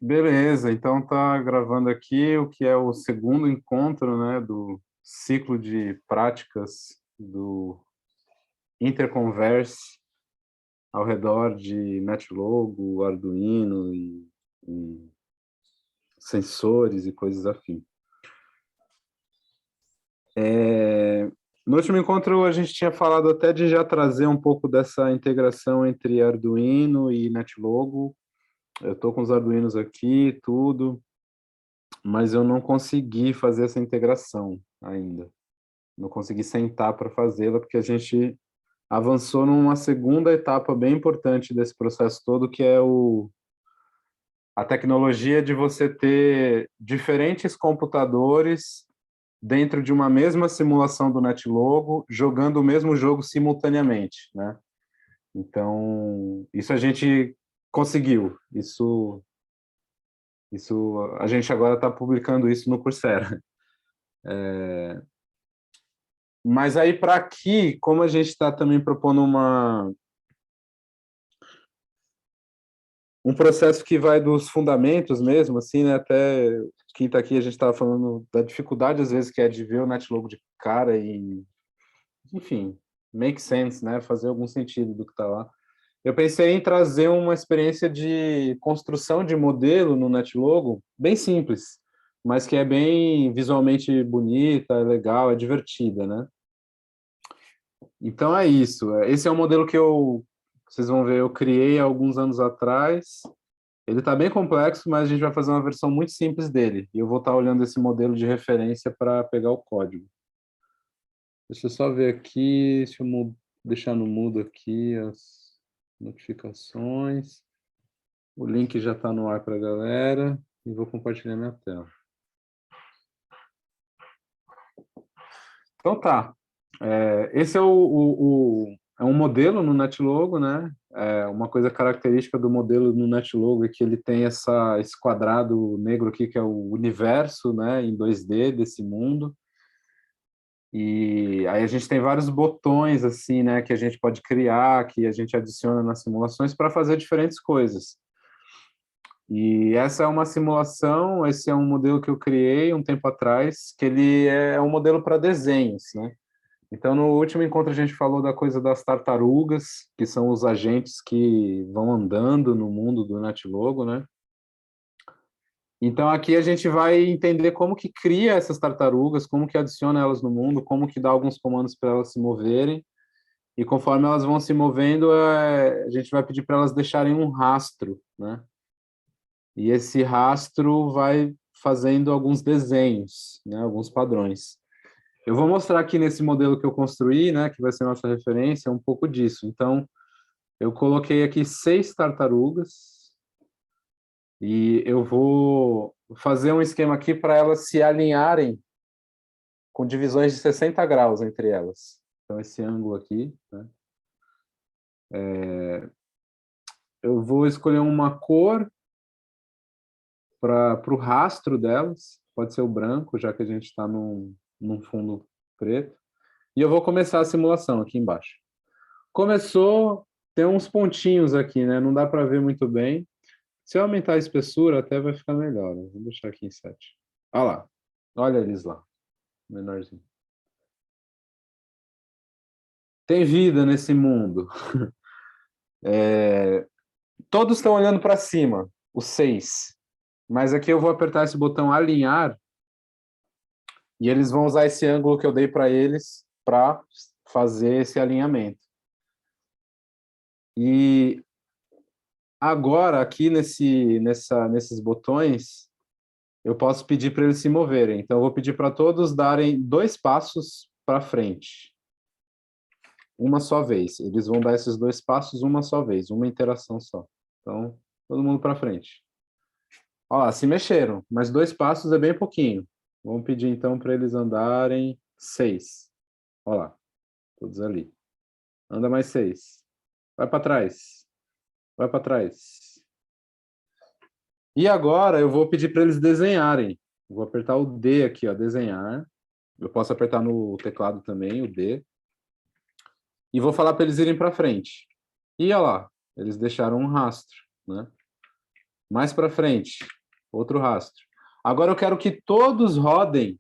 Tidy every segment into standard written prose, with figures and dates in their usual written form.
Beleza, então tá gravando aqui o que é o segundo encontro, né, do ciclo de práticas do Interconverse ao redor de NetLogo, Arduino e sensores e coisas afim. No último encontro a gente tinha falado até de já trazer um pouco dessa integração entre Arduino e NetLogo. Eu estou com os Arduinos aqui, tudo, mas eu não consegui fazer essa integração ainda. Não consegui sentar para fazê-la, porque a gente avançou numa segunda etapa bem importante desse processo todo, que é a tecnologia de você ter diferentes computadores dentro de uma mesma simulação do NetLogo, jogando o mesmo jogo simultaneamente, né? Então, isso a gente conseguiu. Isso a gente agora está publicando isso no Coursera. Mas aí, para aqui, como a gente está também propondo um processo que vai dos fundamentos mesmo, assim, né? Até quinta aqui a gente estava falando da dificuldade, às vezes, que é de ver o NetLogo de cara e, enfim, make sense, né? Fazer algum sentido do que está lá. Eu pensei em trazer uma experiência de construção de modelo no NetLogo, bem simples, mas que é bem visualmente bonita, é legal, é divertida, né? Então é isso. Esse é um modelo que vocês vão ver, eu criei há alguns anos atrás. Ele está bem complexo, mas a gente vai fazer uma versão muito simples dele. E eu vou estar olhando esse modelo de referência para pegar o código. Deixa eu só ver aqui, deixa eu deixar no mudo aqui as notificações. O link já está no ar para a galera e vou compartilhar minha tela. Então tá. Esse é é um modelo no NetLogo, né? Uma coisa característica do modelo no NetLogo é que ele tem esse quadrado negro aqui, que é o universo, né, em 2D desse mundo. E aí a gente tem vários botões, assim, né, que a gente pode criar, que a gente adiciona nas simulações para fazer diferentes coisas. E essa é uma simulação, esse é um modelo que eu criei um tempo atrás, que ele é um modelo para desenhos, né? Então, no último encontro, a gente falou da coisa das tartarugas, que são os agentes que vão andando no mundo do NetLogo, né? Então, aqui a gente vai entender como que cria essas tartarugas, como que adiciona elas no mundo, como que dá alguns comandos para elas se moverem, e conforme elas vão se movendo, a gente vai pedir para elas deixarem um rastro, né? E esse rastro vai fazendo alguns desenhos, né? Alguns padrões. Eu vou mostrar aqui nesse modelo que eu construí, né, que vai ser nossa referência, um pouco disso. Então, eu coloquei aqui 6 tartarugas e eu vou fazer um esquema aqui para elas se alinharem com divisões de 60 graus entre elas. Então, esse ângulo aqui, né? Eu vou escolher uma cor para o rastro delas, pode ser o branco, já que a gente está num fundo preto. E eu vou começar a simulação aqui embaixo. Começou, tem uns pontinhos aqui, né? Não dá para ver muito bem. Se eu aumentar a espessura, até vai ficar melhor. Vou deixar aqui em 7. Olha lá. Olha eles lá. Menorzinho. Tem vida nesse mundo. Todos estão olhando para cima, os 6. Mas aqui eu vou apertar esse botão alinhar e eles vão usar esse ângulo que eu dei para eles para fazer esse alinhamento. E agora, aqui nesses botões, eu posso pedir para eles se moverem. Então, eu vou pedir para todos darem 2 passos para frente, uma só vez. Eles vão dar esses 2 passos uma só vez, uma interação só. Então, todo mundo para frente. Ó, se mexeram, mas 2 passos é bem pouquinho. Vamos pedir, então, para eles andarem 6. Olha lá, todos ali. Anda mais 6. Vai para trás. Vai para trás. E agora eu vou pedir para eles desenharem. Vou apertar o D aqui, ó, desenhar. Eu posso apertar no teclado também, o D. E vou falar para eles irem para frente. E olha lá, eles deixaram um rastro, né? Mais para frente, outro rastro. Agora eu quero que todos rodem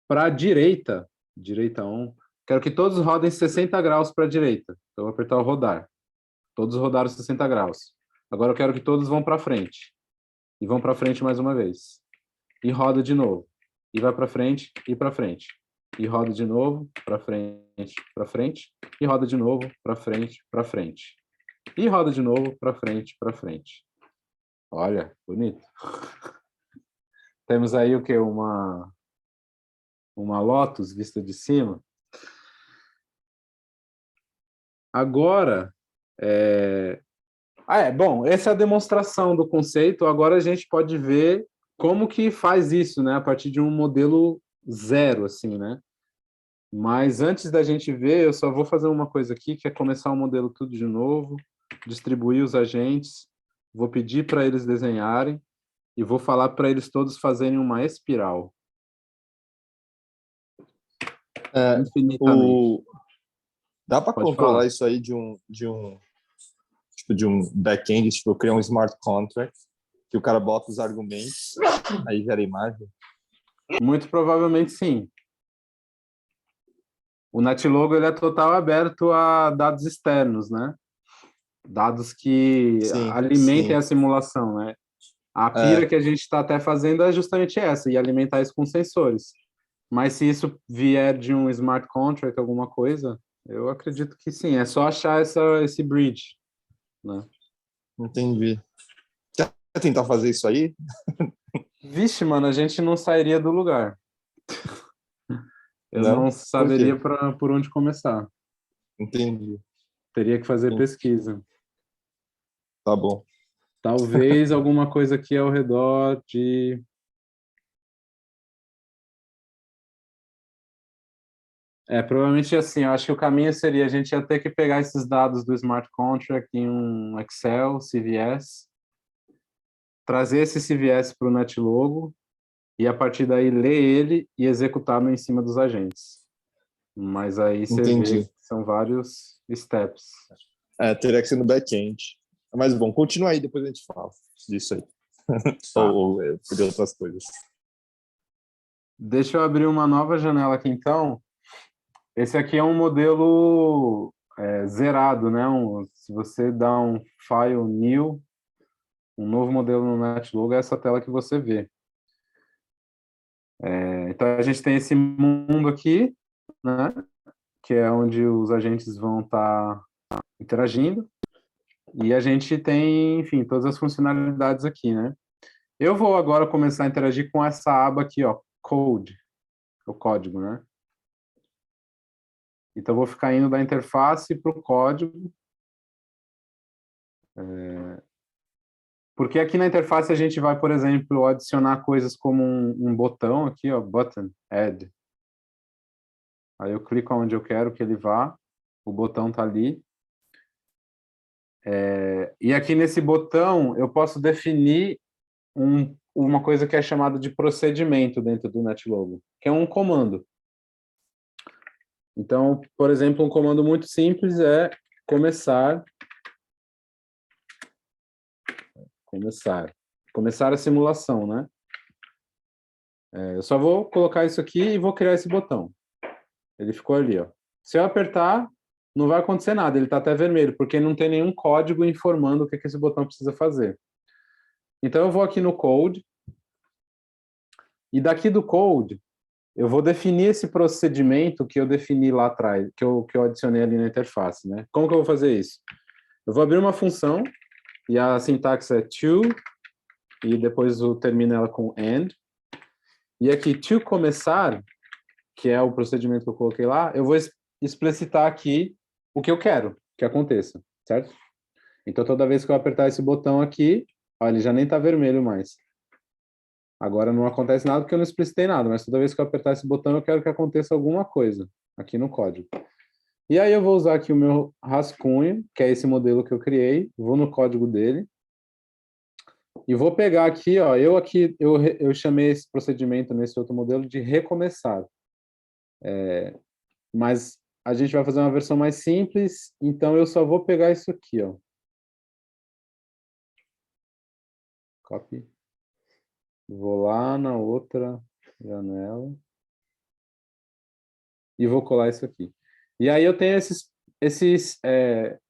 para a direita, direita 1. Quero que todos rodem 60 graus para a direita. Então, eu vou apertar o rodar. Todos rodaram 60 graus. Agora eu quero que todos vão para frente. E vão para frente mais uma vez. E roda de novo. E vai para frente e para frente. E roda de novo, para frente, para frente. E roda de novo, para frente, para frente. E roda de novo, para frente, para frente. Olha, bonito. Temos aí o quê? Uma Lotus vista de cima. Agora, bom, essa é a demonstração do conceito. Agora a gente pode ver como que faz isso, né? A partir de um modelo zero, assim, né? Mas antes da gente ver, eu só vou fazer uma coisa aqui, que é começar o modelo tudo de novo, distribuir os agentes, vou pedir para eles desenharem e vou falar para eles todos fazerem uma espiral. Infinitamente. Dá para Pode controlar falar. isso aí de um back-end, tipo, eu criar um smart contract, que o cara bota os argumentos, aí gera a imagem? Muito provavelmente sim. O NetLogo ele é total aberto a dados externos, né? Dados que Sim, alimentem sim. a simulação, né? A pira É, que a gente está até fazendo é justamente essa, e alimentar isso com sensores. Mas se isso vier de um smart contract, alguma coisa, eu acredito que sim. É só achar esse bridge, né? entendi. Quer tentar fazer isso aí? Vixe, mano, a gente não sairia do lugar. Eu não Não? Por saberia quê? por onde começar. Entendi. Teria que fazer pesquisa. Tá bom. Talvez alguma coisa aqui ao redor de... provavelmente assim, eu acho que o caminho seria a gente ia ter que pegar esses dados do smart contract em um Excel, CVS, trazer esse CVS para o NetLogo e a partir daí ler ele e executá-lo em cima dos agentes. Mas aí você vê Entendi. que são vários steps. Teria que ser no back-end. Mas bom, continua aí, depois a gente fala disso aí. Tá. ou de outras coisas. Deixa eu abrir uma nova janela aqui então. Esse aqui é um modelo zerado, né? Se você dá um file new, um novo modelo no NetLogo, é essa tela que você vê. Então a gente tem esse mundo aqui, né? Que é onde os agentes vão estar interagindo. E a gente tem, enfim, todas as funcionalidades aqui, né? Eu vou agora começar a interagir com essa aba aqui, ó, Code, o código, né? Então, eu vou ficar indo da interface para o código. Porque aqui na interface a gente vai, por exemplo, adicionar coisas como um botão aqui, ó, button, add. Aí eu clico onde eu quero que ele vá, o botão está ali. E aqui nesse botão eu posso definir uma coisa que é chamada de procedimento dentro do NetLogo, que é um comando. Então, por exemplo, um comando muito simples é começar a simulação, né? Eu só vou colocar isso aqui e vou criar esse botão. Ele ficou ali, ó. Se eu apertar, não vai acontecer nada, ele está até vermelho, porque não tem nenhum código informando o que esse botão precisa fazer. Então eu vou aqui no code, e daqui do code, eu vou definir esse procedimento que eu defini lá atrás, que eu adicionei ali na interface, né? Como que eu vou fazer isso? Eu vou abrir uma função, e a sintaxe é to, e depois eu termino ela com end. E aqui, to começar, que é o procedimento que eu coloquei lá, eu vou explicitar aqui o que eu quero que aconteça, certo? Então, toda vez que eu apertar esse botão aqui, ó, ele já nem está vermelho mais. Agora não acontece nada porque eu não explicitei nada, mas toda vez que eu apertar esse botão, eu quero que aconteça alguma coisa aqui no código. E aí eu vou usar aqui o meu rascunho, que é esse modelo que eu criei, vou no código dele, e vou pegar aqui, ó, eu chamei esse procedimento nesse outro modelo de recomeçar. Mas a gente vai fazer uma versão mais simples, então eu só vou pegar isso aqui, ó. Copy. Vou lá na outra janela. E vou colar isso aqui. E aí eu tenho esses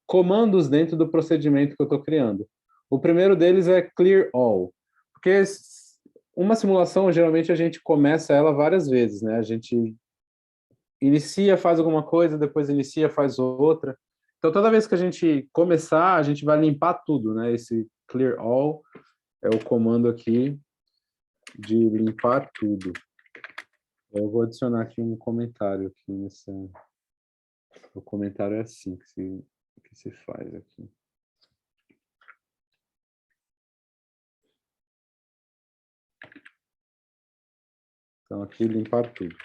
comandos dentro do procedimento que eu estou criando. O primeiro deles é clear all. Porque uma simulação, geralmente, a gente começa ela várias vezes, né? A gente inicia, faz alguma coisa, depois inicia, faz outra. Então, toda vez que a gente começar, a gente vai limpar tudo, né? Esse clear all é o comando aqui de limpar tudo. Eu vou adicionar aqui um comentário aqui nessa... O comentário é assim que se faz aqui. Então, aqui, limpar tudo.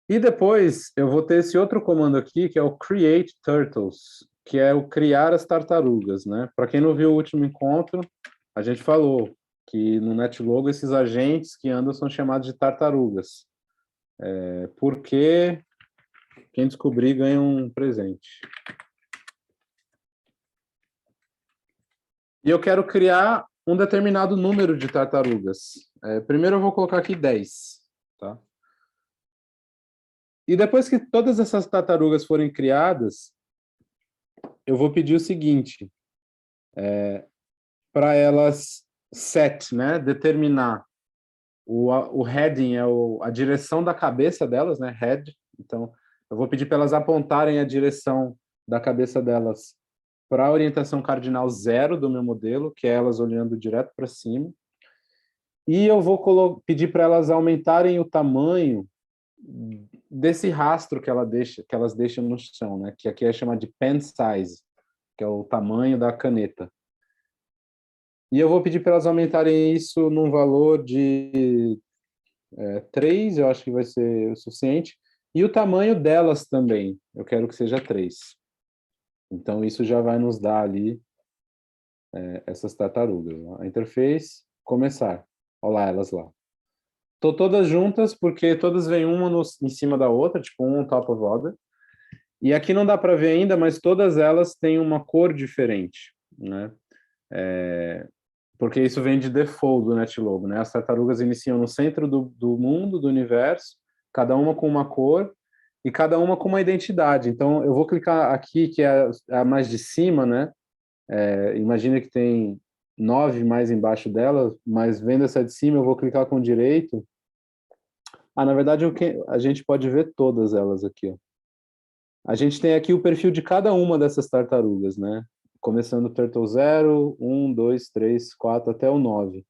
E depois, eu vou ter esse outro comando aqui, que é o create turtles, que é o criar as tartarugas, né? Para quem não viu o último encontro, a gente falou que no NetLogo esses agentes que andam são chamados de tartarugas. Porque quem descobrir ganha um presente. E eu quero criar um determinado número de tartarugas. Primeiro eu vou colocar aqui 10, tá? E depois que todas essas tartarugas forem criadas, eu vou pedir o seguinte, para elas set, né, determinar o heading, a direção da cabeça delas, né, head. Então, eu vou pedir para elas apontarem a direção da cabeça delas para a orientação cardinal 0 do meu modelo, que é elas olhando direto para cima. E eu vou pedir para elas aumentarem o tamanho desse rastro que elas deixam no chão, né? Que aqui é chamado de pen size, que é o tamanho da caneta. E eu vou pedir para elas aumentarem isso num valor de 3, eu acho que vai ser o suficiente. E o tamanho delas também, eu quero que seja 3. Então, isso já vai nos dar ali essas tartarugas. A interface, começar. Olha lá, elas lá. Estou todas juntas, porque todas vêm uma em cima da outra, tipo um on top of other. E aqui não dá para ver ainda, mas todas elas têm uma cor diferente, né? Porque isso vem de default do NetLogo, né? As tartarugas iniciam no centro do mundo, do universo, cada uma com uma cor e cada uma com uma identidade. Então, eu vou clicar aqui, que é a mais de cima, né? Imagina que tem 9 mais embaixo dela, mas vendo essa de cima, eu vou clicar com o direito. Na verdade, a gente pode ver todas elas aqui, ó. A gente tem aqui o perfil de cada uma dessas tartarugas, né? Começando Turtle 0, 1, 2, 3, 4, até o 9.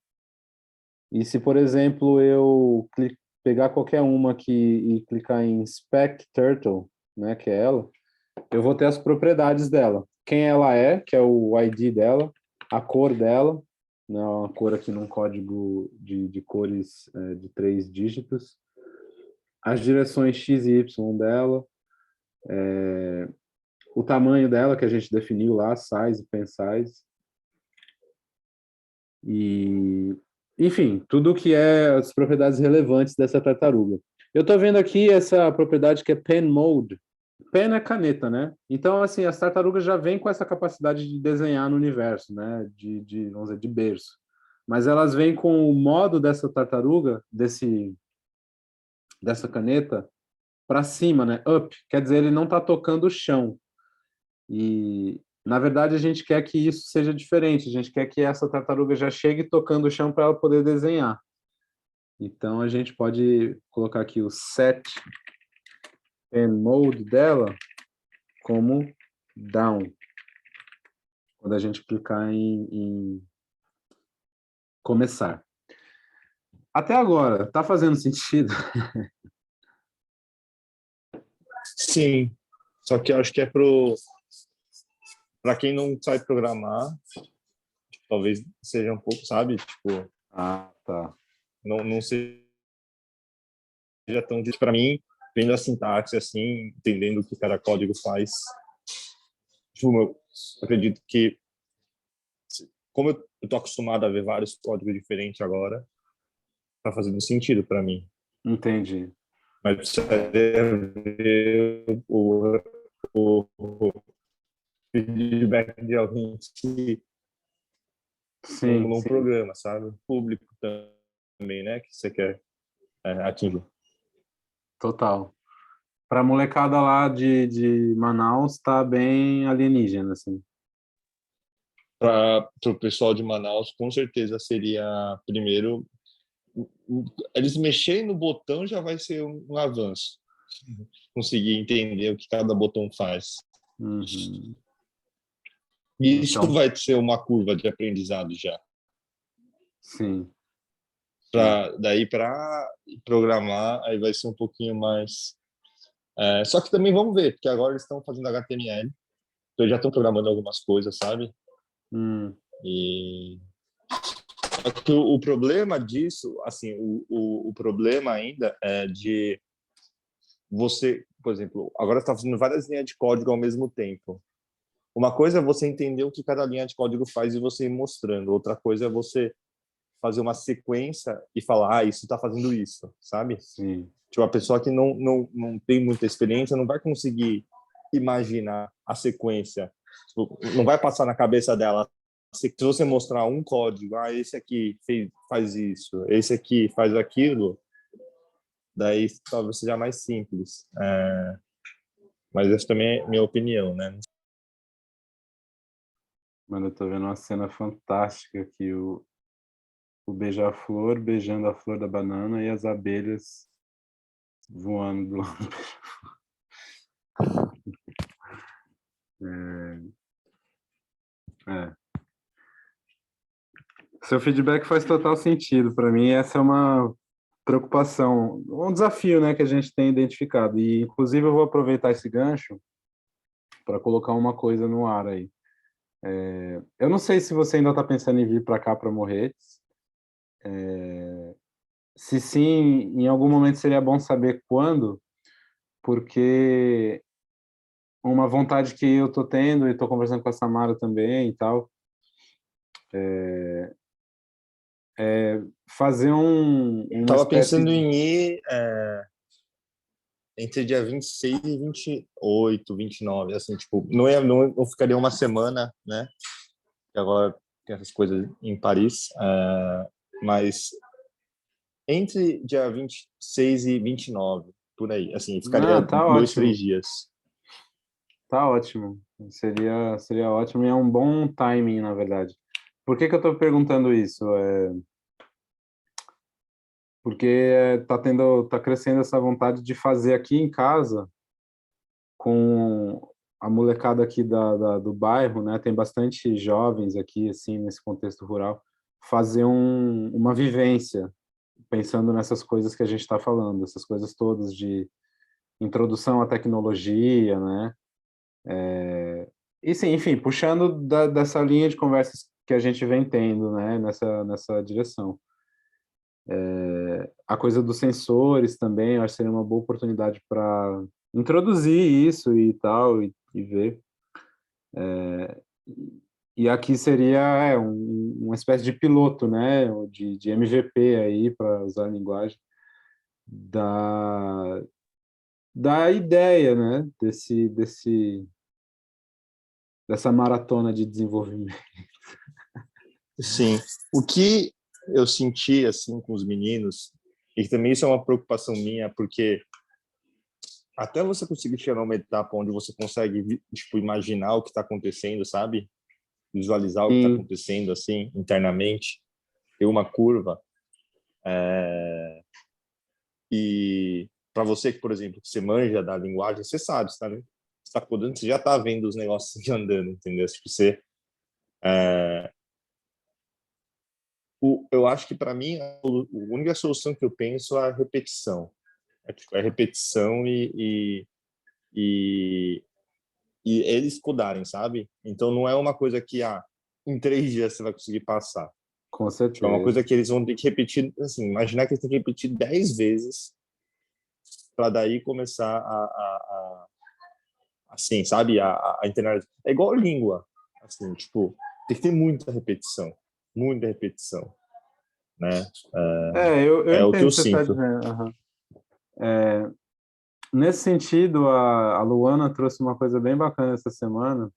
E se, por exemplo, eu pegar qualquer uma aqui e clicar em Spec Turtle, né, que é ela, eu vou ter as propriedades dela. Quem ela é, que é o ID dela, a cor dela, né, uma cor aqui num código de cores de 3 dígitos, as direções X e Y dela, o tamanho dela que a gente definiu lá, size, pen size, e, enfim, tudo que é as propriedades relevantes dessa tartaruga. Eu estou vendo aqui essa propriedade que é pen mode. Pen é caneta, né? Então, assim, as tartarugas já vêm com essa capacidade de desenhar no universo, né? Vamos dizer, de berço. Mas elas vêm com o modo dessa tartaruga, dessa caneta, para cima, né? Up. Quer dizer, ele não está tocando o chão. E, na verdade, a gente quer que isso seja diferente. A gente quer que essa tartaruga já chegue tocando o chão para ela poder desenhar. Então, a gente pode colocar aqui o set pen mode dela como down. Quando a gente clicar em começar. Até agora, tá fazendo sentido? Sim, só que eu acho que é para quem não sabe programar, talvez seja um pouco, sabe? Tipo, Tá. não seja tão difícil para mim, vendo a sintaxe assim, entendendo o que cada código faz. Tipo, eu acredito que, como eu estou acostumado a ver vários códigos diferentes agora, tá fazendo sentido para mim. Entendi. Mas precisaria ver o feedback de alguém que Sim, num sim, programa, sabe? Público também, né? Que você quer atingir. total. Para a molecada lá de Manaus, tá bem alienígena, assim. Para o pessoal de Manaus, com certeza seria primeiro eles mexerem no botão já vai ser um avanço. Conseguir entender o que cada botão faz. Uhum. E isso Então, vai ser uma curva de aprendizado já. sim, sim. Daí para programar, aí vai ser um pouquinho mais. Só que também vamos ver, porque agora eles estão fazendo HTML, então já estão programando algumas coisas, sabe? Hum, E só que o problema disso, assim, o problema ainda é de você, por exemplo, agora está fazendo várias linhas de código ao mesmo tempo. Uma coisa é você entender o que cada linha de código faz e você ir mostrando. Outra coisa é você fazer uma sequência e falar, isso está fazendo isso, sabe? sim. Tipo, a pessoa que não tem muita experiência não vai conseguir imaginar a sequência. Tipo, não vai passar na cabeça dela. Se você mostrar um código, esse aqui faz isso, esse aqui faz aquilo, daí talvez seja mais simples. Mas essa também é minha opinião, né? Mano, eu tô vendo uma cena fantástica aqui, o beija-flor beijando a flor da banana e as abelhas voando do lado. É. Seu feedback faz total sentido. Para mim, essa é uma preocupação, um desafio, né, que a gente tem identificado. E, inclusive, eu vou aproveitar esse gancho para colocar uma coisa no ar aí. Eu não sei se você ainda está pensando em vir para cá para Morretes. Se sim, em algum momento seria bom saber quando, porque uma vontade que eu tô tendo, e tô conversando com a Samara também e tal, é fazer uma Tava espécie pensando de... em ir entre dia 26 e 28, 29, assim, tipo, não ficaria uma semana, né? Que agora tem essas coisas em Paris, mas entre dia 26 e 29, por aí, assim, Ah, ficaria tá 2, 3 ótimo, dias. tá ótimo. Seria ótimo e é um bom timing, na verdade. Por que que eu tô perguntando isso? Porque tá crescendo essa vontade de fazer aqui em casa com a molecada aqui do bairro, né? Tem bastante jovens aqui, assim, nesse contexto rural, fazer uma vivência, pensando nessas coisas que a gente está falando, essas coisas todas de introdução à tecnologia, né? E sim, enfim, puxando dessa linha de conversas que a gente vem tendo, né? Nessa direção. A coisa dos sensores também, eu acho que seria uma boa oportunidade para introduzir isso e tal, e ver. E aqui seria uma espécie de piloto, né, de MVP aí, para usar a linguagem, da, da ideia, né, dessa maratona de desenvolvimento. Sim. O que eu senti, assim, com os meninos, e que também isso é uma preocupação minha, porque até você conseguir chegar numa etapa onde você consegue, tipo, imaginar o que está acontecendo, sabe? Visualizar o que está Sim, acontecendo, assim, internamente, ter uma curva. E para você que, por exemplo, que você manja da linguagem, você sabe, você tá codando, você já está vendo os negócios andando, entendeu? Tipo, eu acho que para mim a única solução que eu penso é a repetição. Tipo, é repetição e, e eles codarem, sabe? Então não é uma coisa que em 3 dias você vai conseguir passar. com Tipo, é uma coisa certeza. que eles vão ter que repetir, assim, imaginar que eles têm que repetir 10 vezes para daí começar assim, sabe? A internet. É igual língua, assim, tipo, tem que ter muita repetição, né? Eu É o que entendo o eu que você está sinto. dizendo. Aham. Nesse sentido, a Luana trouxe uma coisa bem bacana essa semana,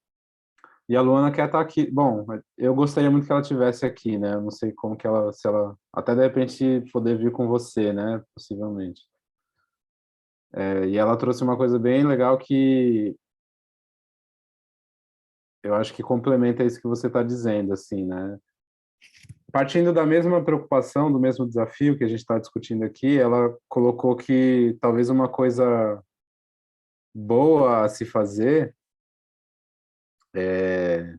E a Luana quer estar aqui. Bom, eu gostaria muito que ela estivesse aqui, né? Eu não sei como que ela, se ela, até de repente poder vir com você, né? Possivelmente. E ela trouxe uma coisa bem legal que eu acho que complementa isso que você está dizendo, assim, né? Partindo da mesma preocupação, do mesmo desafio que a gente está discutindo aqui, ela colocou que talvez uma coisa boa a se fazer é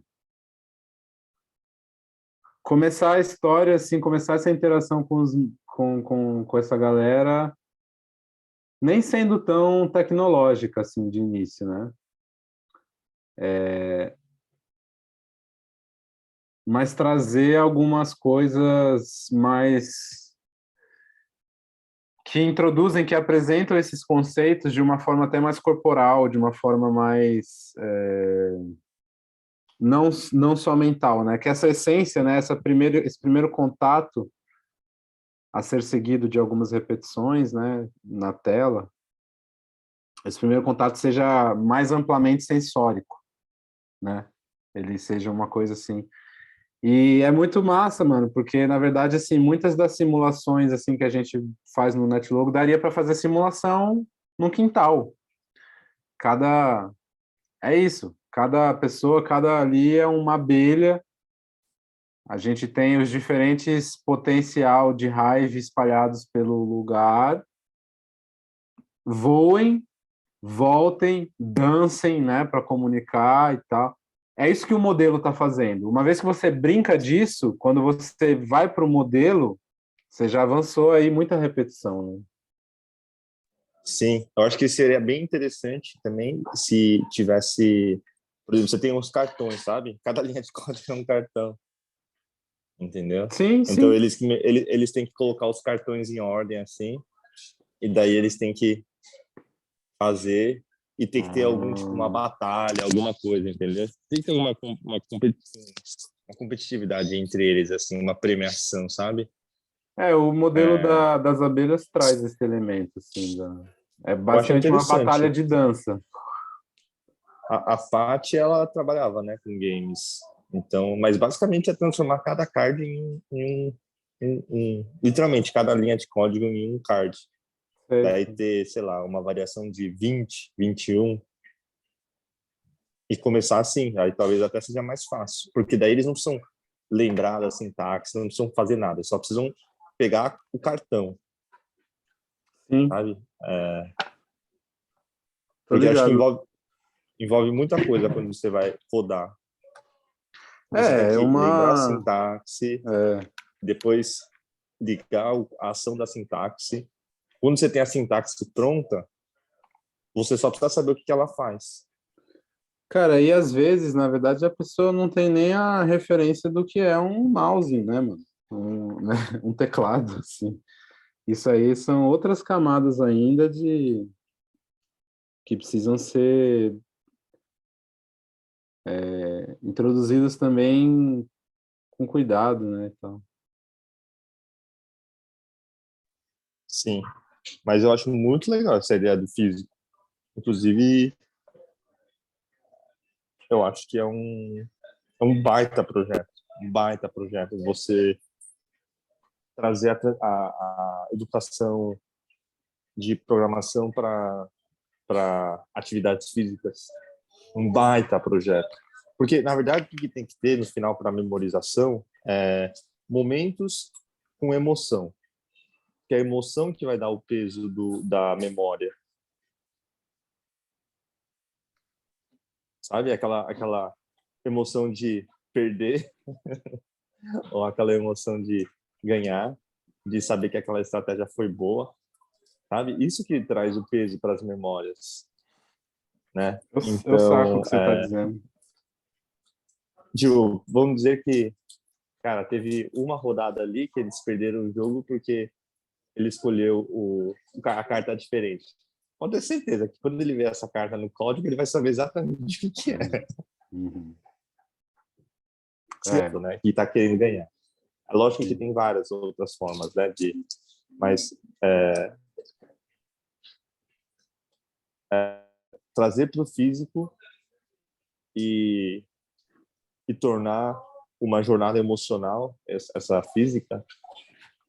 começar a história, assim, começar essa interação com essa galera, nem sendo tão tecnológica, assim, de início, né? Mas trazer algumas coisas mais que introduzem, que apresentam esses conceitos de uma forma até mais corporal, de uma forma mais não só mental, né? Que essa essência, né? Esse primeiro contato a ser seguido de algumas repetições, né? Na tela, esse primeiro contato seja mais amplamente sensórico, né? Ele seja uma coisa assim. E é muito massa, mano, porque na verdade assim, muitas das simulações assim que a gente faz no NetLogo daria para fazer simulação no quintal. Cada é isso, cada pessoa, cada ali é uma abelha. A gente tem os diferentes potencial de raiva espalhados pelo lugar. Voem, voltem, dancem, né, para comunicar e tal. É isso que o modelo está fazendo. Uma vez que você brinca disso, quando você vai para o modelo, você já avançou aí muita repetição, né? Sim, eu acho que seria bem interessante também se tivesse, por exemplo, você tem uns cartões, sabe? Cada linha de código é um cartão, entendeu? Sim, Então sim. eles têm que colocar os cartões em ordem assim, e daí eles têm que fazer e tem que ter algum tipo uma Ah. batalha, alguma coisa, entendeu? Tem que ter uma competitividade entre eles assim, uma premiação, sabe? O modelo É, das abelhas traz esse elemento, assim, é eu acho basicamente uma batalha interessante. de dança. A Fati, ela trabalhava, né, com games. Então, mas basicamente é transformar cada card literalmente cada linha de código em um card. Sei, Daí sei. ter, sei lá, uma variação de 20, 21 e começar assim, aí talvez até seja mais fácil, porque daí eles não precisam lembrar da sintaxe, não precisam fazer nada, só precisam pegar o cartão, Sim, sabe? tô Porque acho que ligado. envolve muita coisa quando você vai codar. Você tem É que lembrar a uma. sintaxe, É, depois ligar a ação da sintaxe. Quando você tem a sintaxe pronta, você só precisa saber o que ela faz. cara, e às vezes, na verdade, a pessoa não tem nem a referência do que é um mouse, né, mano? Né, um teclado, assim. Isso aí são outras camadas ainda de que precisam ser introduzidas também com cuidado, né? Então, Sim, mas eu acho muito legal essa ideia do físico. Inclusive, eu acho que é um baita projeto. Um baita projeto. Você trazer a educação de programação para atividades físicas. Um baita projeto. Porque, na verdade, o que tem que ter no final para memorização é momentos com emoção. Que é a emoção que vai dar o peso da memória. Sabe? Aquela emoção de perder ou aquela emoção de ganhar, de saber que aquela estratégia foi boa, sabe? Isso que traz o peso para as memórias, né? eu saco o Então, que você está dizendo. tipo, vamos dizer que, cara, teve uma rodada ali que eles perderam o jogo porque ele escolheu a carta diferente. Pode ter certeza que quando ele vê essa carta no código, ele vai saber exatamente o que é, Uhum. É, certo, né? E tá querendo ganhar. É lógico que sim. tem várias outras formas, né? Mas trazer para o físico e e tornar uma jornada emocional, essa física,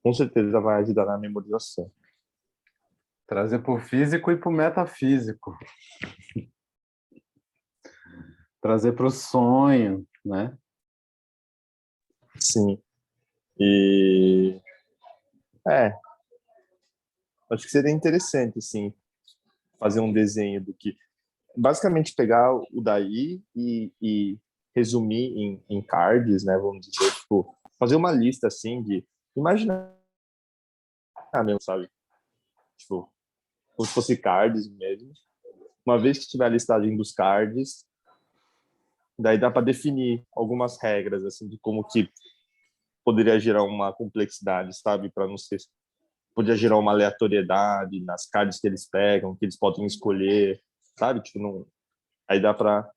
com certeza vai ajudar na memorização. Trazer para o físico e para o metafísico. Trazer para o sonho, né? Sim. E acho que seria interessante, assim, fazer um desenho do que basicamente pegar o daí e resumir em cards, né? Vamos dizer, tipo, fazer uma lista assim de imaginar mesmo, sabe? Tipo, como se fosse cards mesmo. Uma vez que tiver a listagem dos cards, daí dá para definir algumas regras assim de como que poderia gerar uma complexidade, sabe? Para não ser, poderia gerar uma aleatoriedade nas cards que eles pegam, que eles podem escolher, sabe? Tipo, não, aí dá para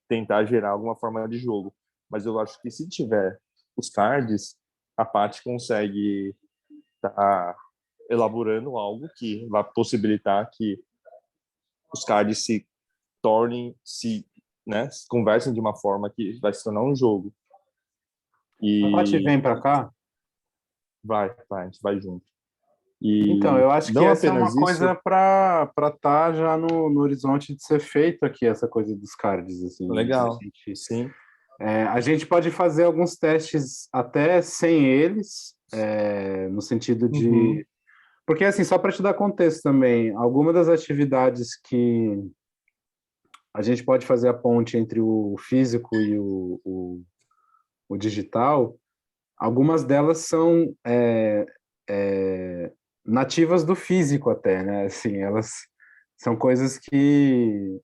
tentar gerar alguma forma de jogo. Mas eu acho que se tiver os cards, a Paty consegue estar elaborando algo que vai possibilitar que os cards se tornem, né, se conversem de uma forma que vai se tornar um jogo. A Paty E vem para cá? vai, a gente vai junto. Então, E eu acho que não essa é uma apenas coisa isso, para estar já no horizonte de ser feito aqui, essa coisa dos cards, assim. legal, sim. A gente pode fazer alguns testes até sem eles, no sentido Uhum, de... Porque, assim, só para te dar contexto também, algumas das atividades que a gente pode fazer a ponte entre o físico e o digital, algumas delas são nativas do físico até, né? Assim, elas são coisas que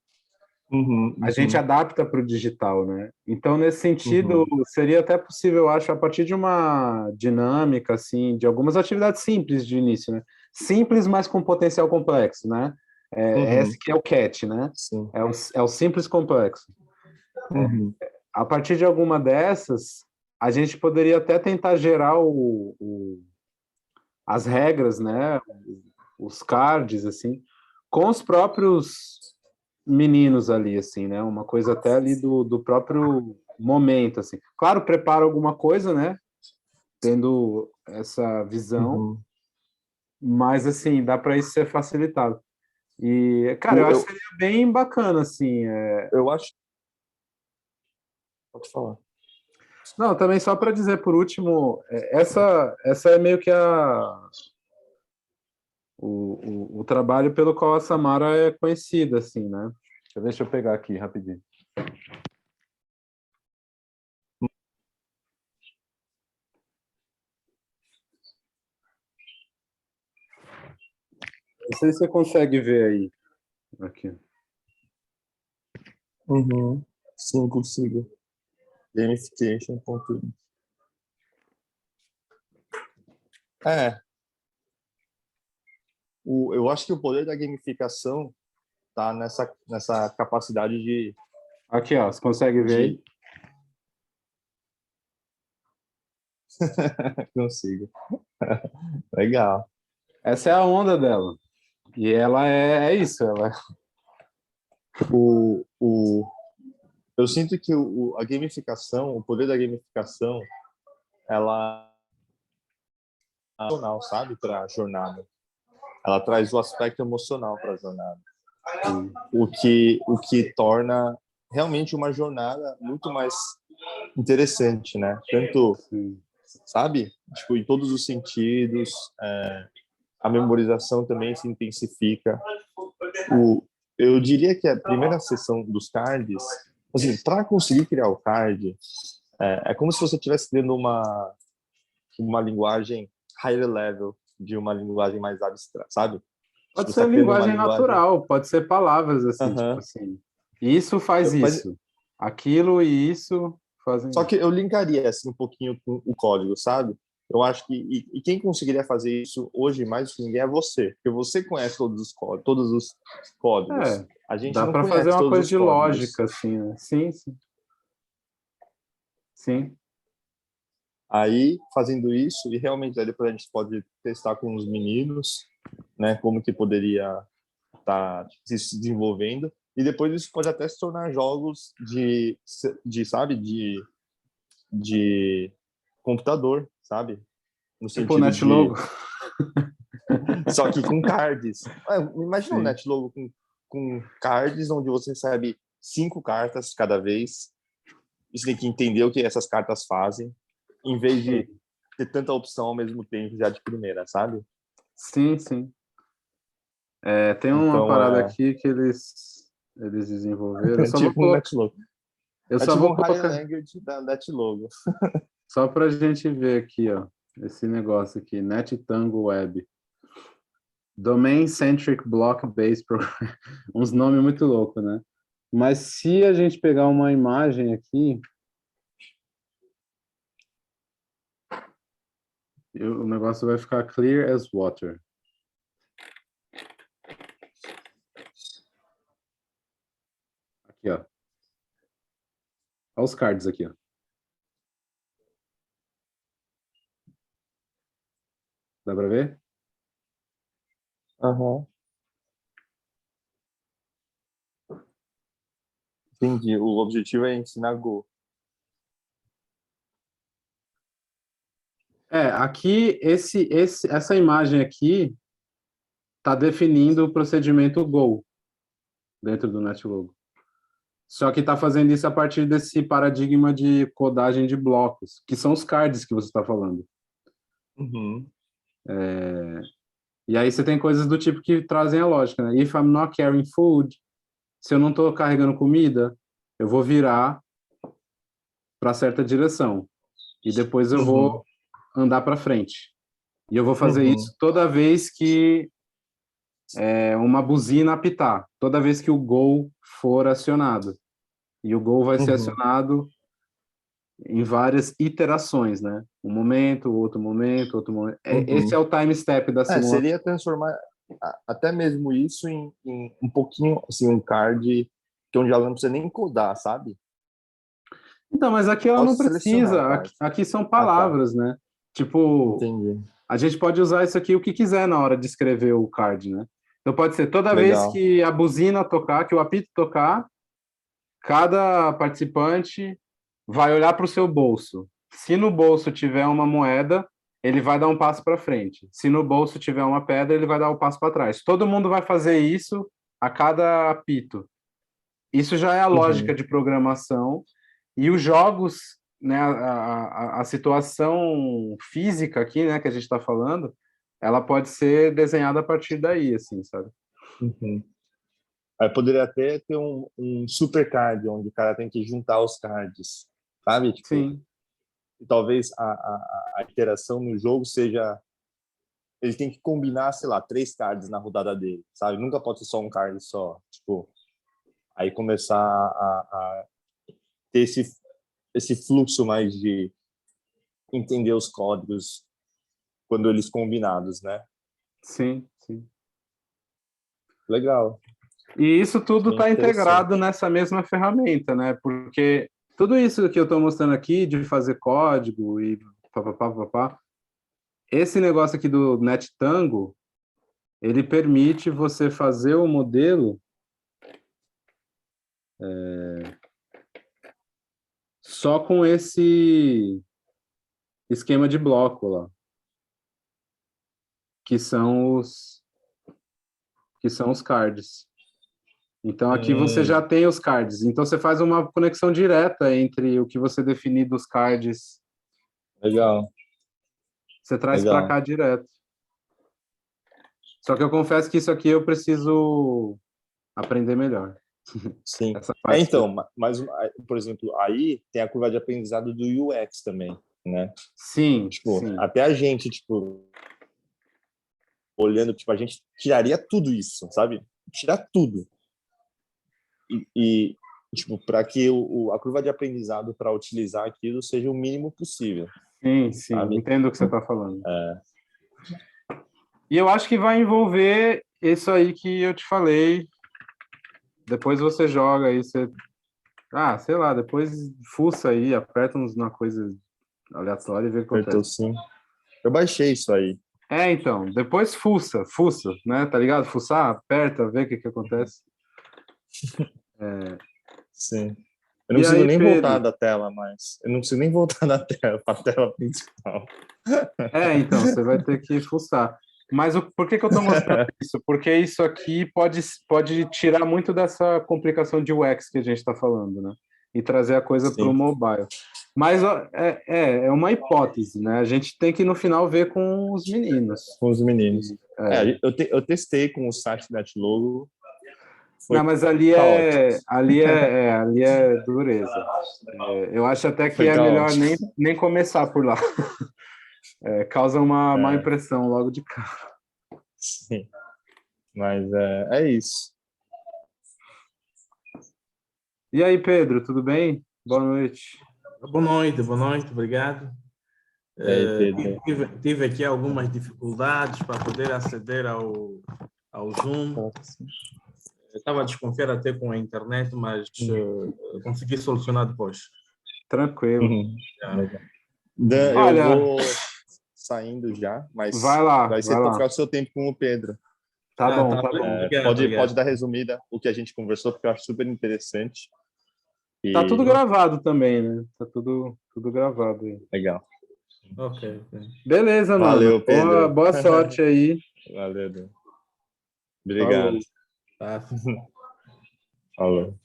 uhum, a gente uhum, adapta para o digital, né? Então, nesse sentido, uhum, seria até possível, eu acho, a partir de uma dinâmica, assim, de algumas atividades simples de início, né? Simples, mas com potencial complexo, né? Esse uhum, que é o catch, né? sim. É o simples complexo. Uhum, A partir de alguma dessas, a gente poderia até tentar gerar as regras, né? Os cards, assim, com os próprios meninos ali, assim, né? Uma coisa até ali do próprio momento, assim. Claro, prepara alguma coisa, né? Tendo essa visão, uhum. mas, assim, dá para isso ser facilitado. E, cara, eu O- acho que Eu, seria bem bacana, assim. eu acho. Pode falar. Não, também só para dizer por último, essa é meio que o trabalho pelo qual a Samara é conhecida, assim, né? Deixa eu pegar aqui rapidinho. Não sei se você consegue ver aí. Aqui. Uhum. Sim, consigo. Gamification. É, eu acho que o poder da gamificação tá nessa capacidade Aqui, ó, você consegue ver de aí? consigo. Legal. Essa é a onda dela. E ela é isso, ela. O, o, eu sinto que a gamificação, o poder da gamificação, ela é emocional, sabe, para a jornada. Ela traz o aspecto emocional para a jornada, Sim, o que torna realmente uma jornada muito mais interessante, né? Tanto, sim. sabe, tipo, em todos os sentidos, a memorização também se intensifica. O, eu diria que a primeira sessão dos cards, assim, para conseguir criar o card, é como se você estivesse criando uma linguagem higher level de uma linguagem mais abstrata, sabe? Pode Tipo, você está ser criando uma linguagem linguagem. natural, pode ser palavras assim, tipo Aham. assim. Isso faz Mas isso. Aquilo e isso fazem só isso. que eu linkaria assim um pouquinho com o código, sabe? Eu acho que e quem conseguiria fazer isso hoje mais do que ninguém é você, porque você conhece todos os códigos. É, A gente dá não para fazer conhece uma todos coisa os de códigos. lógica, assim, né? Sim, sim, sim. Aí, fazendo isso, e realmente aí depois a gente pode testar com os meninos, né, como que poderia estar se desenvolvendo. E depois isso pode até se tornar jogos sabe, de computador, sabe? No Tipo o sentido NetLogo. de só que com cards. Imagina um Sim, NetLogo com cards onde você recebe 5 cartas cada vez. E você tem que entender o que essas cartas fazem, em vez de sim, ter tanta opção ao mesmo tempo já de primeira, sabe? sim, sim. Tem uma Então parada é, aqui que eles desenvolveram. é tipo um NetLogo. Eu É só tipo vou um High colocar Language da NetLogo. só para a gente ver aqui, ó, esse negócio aqui, NetTango Web. Domain Centric Block Based Program. Uns nomes muito loucos, né? Mas se a gente pegar uma imagem aqui, o negócio vai ficar clear as water. Aqui, ó. Olha os cards aqui, ó. Dá para ver? Aham. Entendi. O objetivo é ensinar Go. Aqui, essa imagem aqui está definindo o procedimento Go dentro do NetLogo. Só que está fazendo isso a partir desse paradigma de codagem de blocos, que são os cards que você está falando. Uhum. E aí você tem coisas do tipo que trazem a lógica, né? If I'm not carrying food, se eu não estou carregando comida, eu vou virar para certa direção e depois eu Uhum. vou andar para frente. E eu vou fazer Uhum. isso toda vez que uma buzina apitar, toda vez que o Go for acionado. E o Go vai ser Uhum. acionado em várias iterações, né? Um momento, outro momento, outro momento. Esse é Uhum. o time step da simulação. Seria transformar até mesmo isso em um pouquinho, assim, um card que onde ela não precisa nem codar, sabe? Então, mas aqui ela não Posso selecionar o precisa. card. Aqui são Ah, tá. palavras, né? Tipo, Entendi. a gente pode usar isso aqui o que quiser na hora de escrever o card, né? Então pode ser toda vez Legal. que a buzina tocar, que o apito tocar, cada participante vai olhar para o seu bolso. Se no bolso tiver uma moeda, ele vai dar um passo para frente. Se no bolso tiver uma pedra, ele vai dar um passo para trás. Todo mundo vai fazer isso a cada apito. Isso já é a lógica Uhum. de programação. E os jogos, né, a situação física aqui, né, que a gente está falando, ela pode ser desenhada a partir daí, assim, sabe? Uhum. Aí poderia até ter um super card, onde o cara tem que juntar os cards, sabe? Tipo, Sim, talvez a interação no jogo seja... Ele tem que combinar, sei lá, 3 cards na rodada dele, sabe? Nunca pode ser só um card só. Tipo, aí começar a ter esse fluxo mais de entender os códigos quando eles combinados, né? sim, sim. Legal, E isso tudo bem está integrado interessante. nessa mesma ferramenta, né? Porque tudo isso que eu estou mostrando aqui, de fazer código e papapá, papapá, esse negócio aqui do NetTango, ele permite você fazer o modelo só com esse esquema de bloco lá, que são os, que são os cards. Então aqui você já Hum, tem os cards. Então você faz uma conexão direta entre o que você definir dos cards, legal, você traz para legal. cá direto. Só que eu confesso que isso aqui eu preciso aprender melhor. Sim. Essa parte que... Então, mas, por exemplo, aí tem a curva de aprendizado do UX também, né? Sim, Tipo, sim, até a gente, tipo, olhando, tipo, a gente tiraria tudo isso, sabe? Tirar tudo. E tipo, para que a curva de aprendizado para utilizar aquilo seja o mínimo possível, sim, sim. sabe? Entendo o que você está falando. É, E eu acho que vai envolver isso aí que eu te falei. Depois você joga aí, você... Ah, sei lá, depois fuça aí, aperta uns uma coisa aleatória e vê o que apertou acontece. sim. Eu baixei isso aí. Então, depois fuça, né? Tá ligado? Fuçar, aperta, vê o que acontece. Sim. Eu não E consigo aí, nem voltar Pedro? da tela mais. Eu não consigo nem voltar da tela para a tela principal. Então, você vai ter que fuçar. Mas por que que eu estou mostrando isso? Porque isso aqui pode tirar muito dessa complicação de UX que a gente está falando, né? E trazer a coisa para o Sim, mobile. Mas ó, é uma hipótese, né? A gente tem que, no final, ver com os meninos. com os meninos. É. Eu testei com o site NetLogo, Não, foi mas ali caótico. ali é dureza. Eu acho até que Foi é melhor caótico. nem começar por lá. Causa uma má É, impressão logo de cara. sim. Mas é isso. E aí, Pedro, tudo bem? Boa noite. Boa noite, obrigado. E aí, Pedro? Tive aqui algumas dificuldades para poder aceder ao Zoom. Eu estava a desconfiar até com a internet, mas consegui solucionar depois. Tranquilo. Legal. Dan, eu Olha, vou saindo já, mas vai lá, vai vai ser para lá. ficar o seu tempo com o Pedro. Tá bom, Tá tá bem, bom. obrigado. Pode dar resumida o que a gente conversou, porque eu acho super interessante. Tá tudo E gravado também, né? Tá tudo gravado aí. legal. Ok. Beleza, mano. Valeu, Pedro. Boa sorte aí. Valeu, Dan. Obrigado. Falou. Tá. Falou.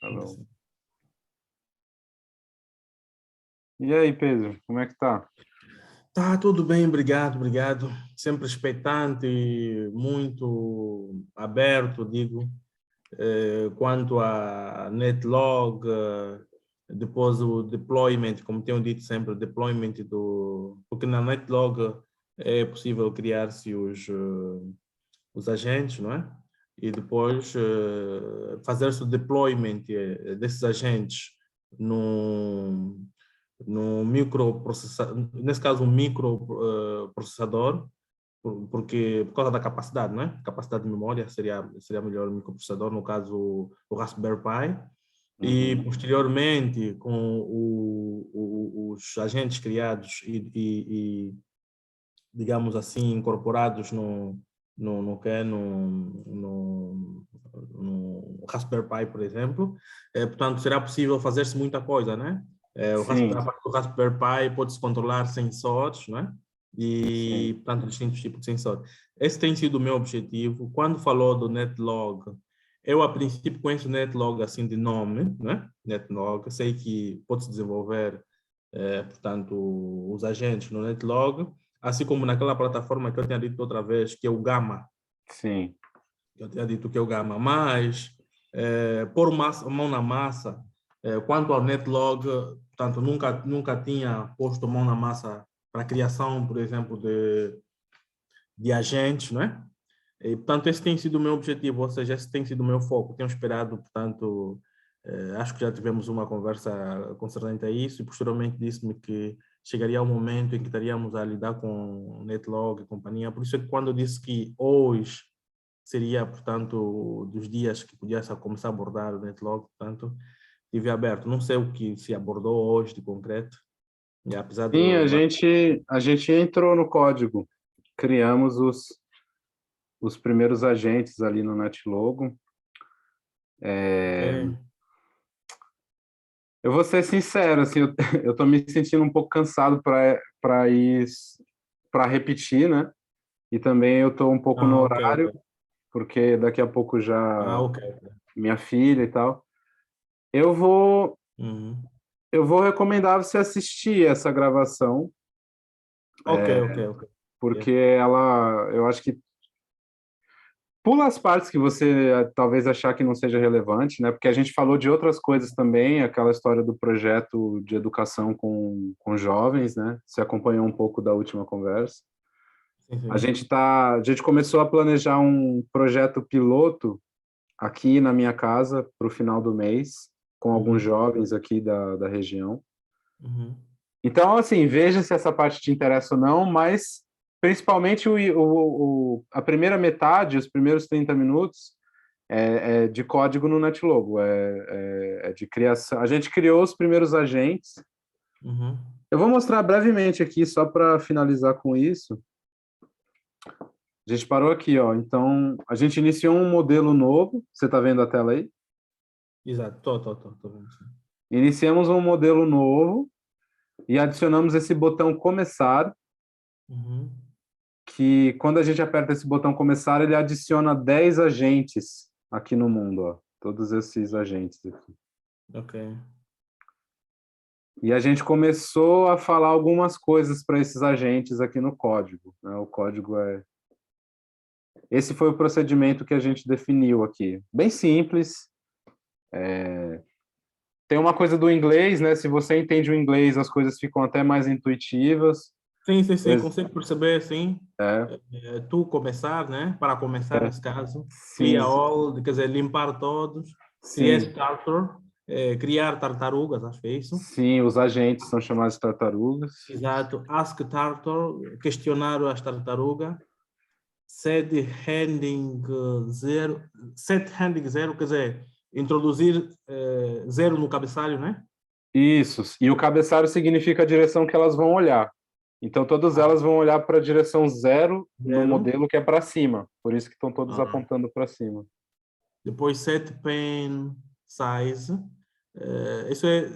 Falou. E aí, Pedro, como é que tá? Tá tudo bem, obrigado. Sempre expectante, muito aberto, digo, quanto a Netlog, depois o deployment, como tenho dito sempre, o deployment porque na Netlog é possível criar-se os agentes, não é? E depois fazer-se o deployment desses agentes no microprocessador, nesse caso um microprocessador, por causa da capacidade, né? Capacidade de memória seria melhor o microprocessador, no caso o Raspberry Pi. E posteriormente, com os agentes criados e, digamos assim, incorporados no Raspberry Pi, por exemplo, portanto, será possível fazer-se muita coisa, né? Sim, A partir do Raspberry Pi pode-se controlar sensores, né? E, sim. portanto, distintos tipos de sensores. Esse tem sido o meu objetivo. Quando falou do Netlog, eu, a princípio, conheço o Netlog assim de nome, né? Netlog, sei que pode-se desenvolver, portanto, os agentes no Netlog, assim como naquela plataforma que eu tinha dito outra vez, que é o Gamma. Sim. Eu tinha dito que é o Gamma, mas pôr mão na massa, quanto ao Netlog, portanto, nunca tinha posto mão na massa para a criação, por exemplo, de agentes, não é? E, portanto, esse tem sido o meu objetivo, ou seja, esse tem sido o meu foco. Tenho esperado, portanto, acho que já tivemos uma conversa concernente a isso, e posteriormente disse-me que chegaria um momento em que estaríamos a lidar com Netlog e companhia. Por isso é que quando eu disse que hoje seria, portanto, dos dias que podia começar a abordar o Netlog, portanto, tive aberto. Não sei o que se abordou hoje de concreto, e apesar Sim, do... a gente entrou no código, criamos os primeiros agentes ali no NetLogo. Ok. Eu vou ser sincero, assim, eu tô me sentindo um pouco cansado para ir para repetir, né? E também eu tô um pouco no Ok. horário, porque daqui a pouco já Ok. minha filha e tal. Eu vou Uhum. eu vou recomendar você assistir essa gravação, Ok. porque Yeah. eu acho que pula as partes que você talvez achar que não seja relevante, né? Porque a gente falou de outras coisas também, aquela história do projeto de educação com jovens, né? Você acompanhou um pouco da última conversa. Sim. A gente começou a planejar um projeto piloto aqui na minha casa para o final do mês, com alguns Uhum. jovens aqui da região. Uhum. Então, assim, veja se essa parte te interessa ou não, mas principalmente a primeira metade, os primeiros 30 minutos, é de código no NetLogo, é de criação. A gente criou os primeiros agentes. Uhum. Eu vou mostrar brevemente aqui, só para finalizar com isso. A gente parou aqui, ó. Então, a gente iniciou um modelo novo. Você está vendo a tela aí? Exato, tô vendo, sim. Iniciamos um modelo novo e adicionamos esse botão começar, Uhum. que quando a gente aperta esse botão começar, ele adiciona 10 agentes aqui no mundo, ó. Todos esses agentes aqui. Ok. E a gente começou a falar algumas coisas para esses agentes aqui no código, né? O código é... Esse foi o procedimento que a gente definiu aqui. Bem simples. Tem uma coisa do inglês, né? Se você entende o inglês, as coisas ficam até mais intuitivas. Sim, consigo perceber, sim. É, Tu começar, né? Para começar, nesse caso. Clear sim, all, quer dizer, limpar todos. Criar sim, starter, criar tartarugas, acho que é isso. sim, os agentes são chamados de tartarugas. Exato. Ask tartar, questionar as tartarugas. Set handing zero, quer dizer, introduzir zero no cabeçalho, né? Isso, e o cabeçalho significa a direção que elas vão olhar. Então, todas Ah, elas vão olhar para a direção zero no zero. modelo que é para cima. Por isso que estão todos Ah. apontando para cima. Depois set pen size. Isso é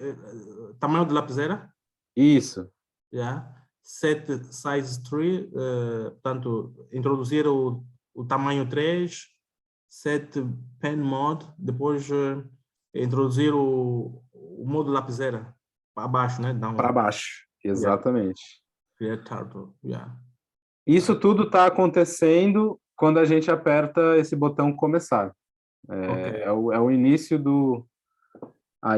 tamanho de lapiseira, Isso, já. Set size 3, portanto, introduzir o tamanho 3. Set pen mode, depois introduzir o modo lapiseira para baixo, né? para Downward. baixo. Yeah. Exatamente. Create turtle. Yeah. Isso tudo está acontecendo quando a gente aperta esse botão começar. Ok. É o início do...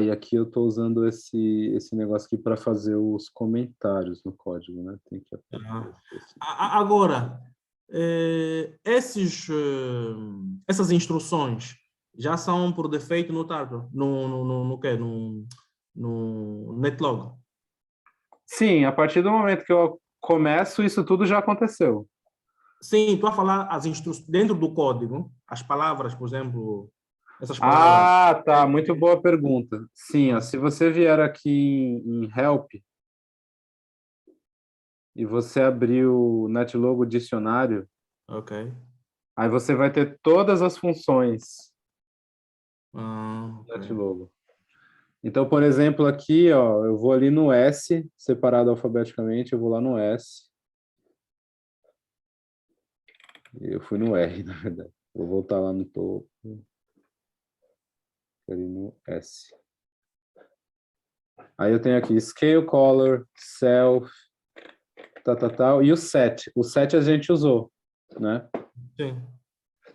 E aqui eu estou usando esse negócio aqui para fazer os comentários no código, né? Tem que apertar esse. Agora, essas instruções já são por defeito no Tartar, no quê? No Netlog. Sim, a partir do momento que eu começo, isso tudo já aconteceu. Sim, estou a falar as instruções dentro do código, as palavras, por exemplo, essas palavras. Tá, muito boa pergunta. Sim, ó, Ah, se você vier aqui em Help e você abrir o Netlogo dicionário, ok. aí você vai ter todas as funções do Ok. Netlogo. Então, por exemplo, aqui, ó, eu vou ali no S, separado alfabeticamente, eu vou lá no S. Eu fui no R, na verdade. Vou voltar lá no topo. Ali no S. Aí eu tenho aqui Scale Color, Self, tal, e o Set. O Set a gente usou, né? Sim.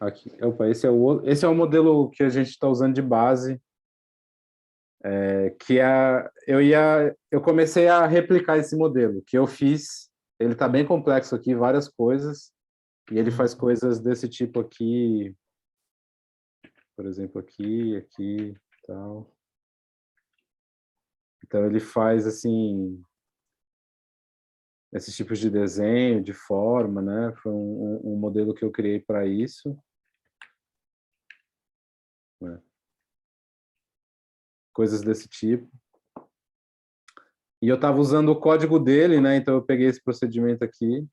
Aqui. Opa, esse é o modelo que a gente está usando de base. Eu comecei a replicar esse modelo, que eu fiz. Ele está bem complexo aqui, várias coisas. E ele faz coisas desse tipo aqui, por exemplo, aqui, tal. Então ele faz assim esses tipos de desenho, de forma, né? Foi um modelo que eu criei para isso. Né? Coisas desse tipo. E eu estava usando o código dele, né? Então eu peguei esse procedimento aqui.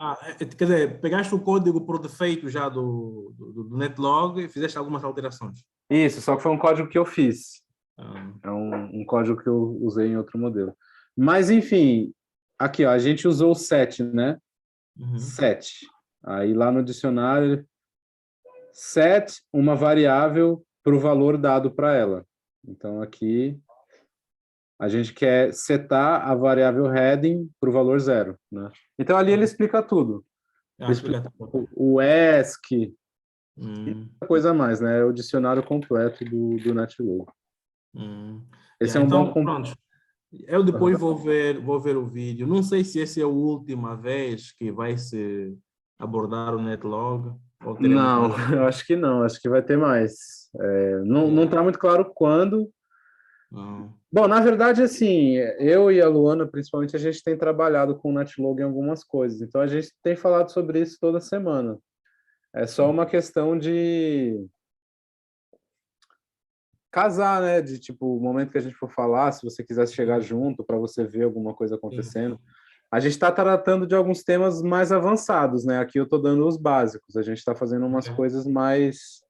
Quer dizer, pegaste o código por defeito já do Netlog e fizeste algumas alterações. Isso, só que foi um código que eu fiz. Ah, É um código que eu usei em outro modelo. Mas, enfim, aqui, ó, a gente usou o set, né? uhum. Set. Aí lá no dicionário, set uma variável para o valor dado para ela. Então, aqui, a gente quer setar a variável heading para o valor 0, né? Então, ali ele explica tudo. Ele explica Explica. o ask e Hum, coisa a mais, né? É o dicionário completo do Netlog. Esse é yeah, um bom... então, pronto. Eu depois vou ver o vídeo. Não sei se essa é a última vez que vai se abordar o Netlog ou teremos Não, mais. eu acho que não, acho que vai ter mais. Não Yeah. está muito claro quando. Ah, Bom, na verdade, assim, eu e a Luana, principalmente, a gente tem trabalhado com o Netlog em algumas coisas, então a gente tem falado sobre isso toda semana. É só uma questão de casar, né? De tipo, o momento que a gente for falar, se você quisesse chegar junto para você ver alguma coisa sim, acontecendo. sim. A gente está tratando de alguns temas mais avançados, né? Aqui eu estou dando os básicos. A gente está fazendo umas coisas mais...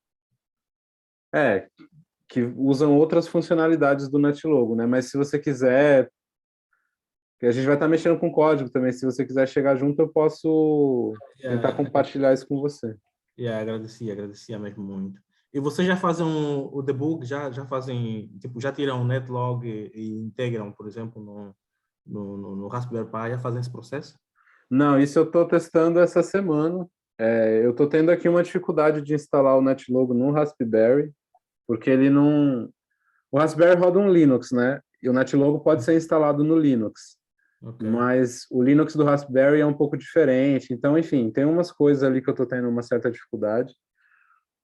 que usam outras funcionalidades do NetLogo, né? Mas se você quiser... A gente vai estar mexendo com código também. Se você quiser chegar junto, eu posso tentar compartilhar isso com você. Agradecia mesmo muito. E vocês já fazem o debug, já fazem, tipo, já tiram o netlog e integram, por exemplo, no Raspberry Pi, já fazem esse processo? Não, isso eu estou testando essa semana. Eu estou tendo aqui uma dificuldade de instalar o NetLogo no Raspberry, porque ele não... O Raspberry roda um Linux, né? E o NetLogo pode ser instalado no Linux. Ok. Mas o Linux do Raspberry é um pouco diferente. Então, enfim, tem umas coisas ali que eu estou tendo uma certa dificuldade.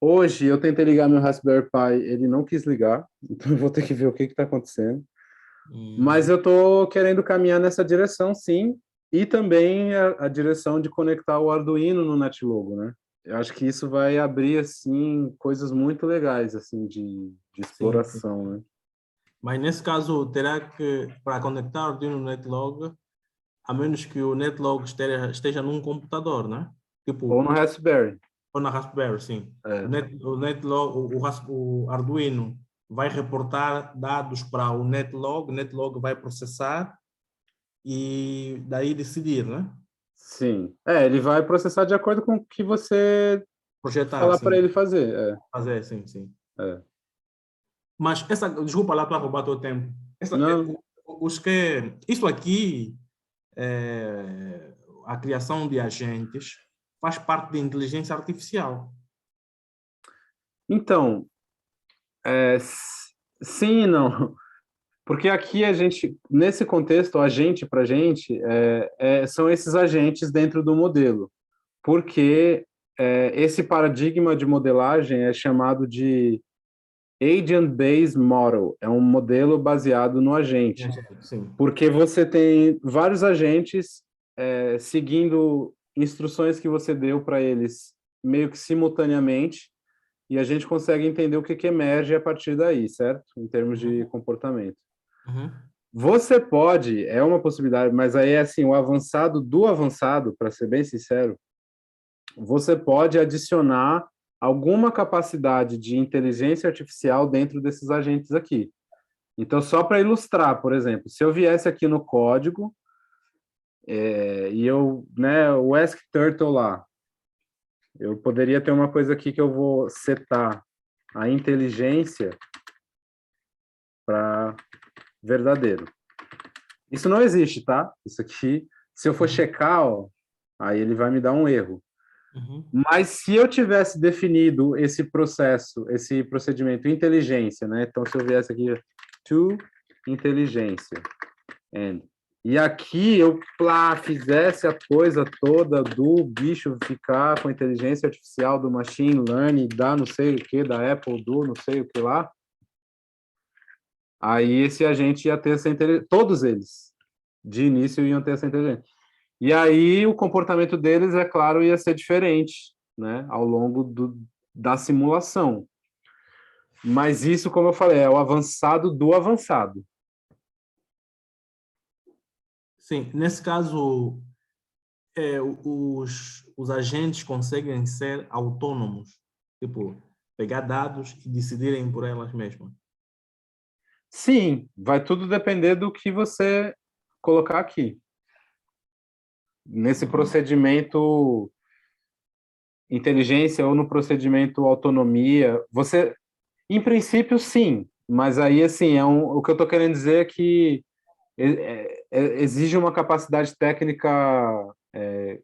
Hoje eu tentei ligar meu Raspberry Pi, ele não quis ligar, então eu vou ter que ver o que está acontecendo. Mas eu estou querendo caminhar nessa direção, sim, e também a direção de conectar o Arduino no NetLogo, né? Eu acho que isso vai abrir, assim, coisas muito legais, assim, de Sim. exploração, né? Mas nesse caso, terá que, para conectar o Arduino no netlog, a menos que o netlog esteja num computador, né? Ou Tipo, no Raspberry. ou na Raspberry, sim. É. O netlog, o Arduino vai reportar dados para o netlog vai processar e daí decidir, né? Sim. Ele vai processar de acordo com o que você Projetar, falar para sim. ele fazer. Fazer, sim, sim. É. Mas desculpa lá para roubar teu tempo. Não, Isso aqui, a criação de agentes, faz parte da inteligência artificial. então, sim e não. Porque aqui a gente, nesse contexto, agente para gente, são esses agentes dentro do modelo. Porque esse paradigma de modelagem é chamado de Agent-Based Model, é um modelo baseado no agente. Sim. Porque você tem vários agentes seguindo instruções que você deu para eles meio que simultaneamente, e a gente consegue entender o que emerge a partir daí, certo? Em termos de comportamento. Uhum. Você pode, é uma possibilidade, mas aí é assim, o avançado do avançado, para ser bem sincero, você pode adicionar alguma capacidade de inteligência artificial dentro desses agentes aqui. Então, só para ilustrar, por exemplo, se eu viesse aqui no código e eu, né, o Ask Turtle lá, eu poderia ter uma coisa aqui que eu vou setar a inteligência para verdadeiro. Isso não existe, tá? Isso aqui, se eu for checar, ó, aí ele vai me dar um erro. Uhum. Mas se eu tivesse definido esse processo, esse procedimento inteligência, né? Então, se eu viesse aqui, to inteligência, e aqui eu fizesse a coisa toda do bicho ficar com a inteligência artificial do machine learning, da não sei o que, da Apple, do não sei o que lá, aí esse agente ia ter essa inteligência, todos eles, de início, iam ter essa inteligência. E aí o comportamento deles, é claro, ia ser diferente, né, ao longo da simulação. Mas isso, como eu falei, é o avançado do avançado. Sim, nesse caso, os agentes conseguem ser autônomos, tipo, pegar dados e decidirem por elas mesmas. Sim, vai tudo depender do que você colocar aqui. Nesse procedimento inteligência ou no procedimento autonomia, você, em princípio, sim, mas aí, assim, o que eu estou querendo dizer é que exige uma capacidade técnica